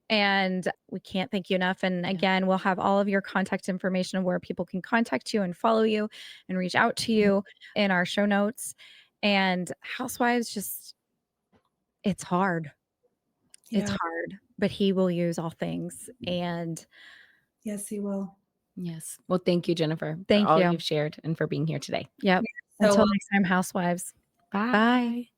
And we can't thank you enough. And Yeah. again, we'll have all of your contact information of where people can contact you and follow you and reach out to you in our show notes. And housewives, just, it's hard. It's yeah, hard, but he will use all things. And yes, he will. Yes. Well, thank you, Jennifer, for thank all you. you've shared and for being here today. Yep. So Until next time, housewives. Bye. Bye.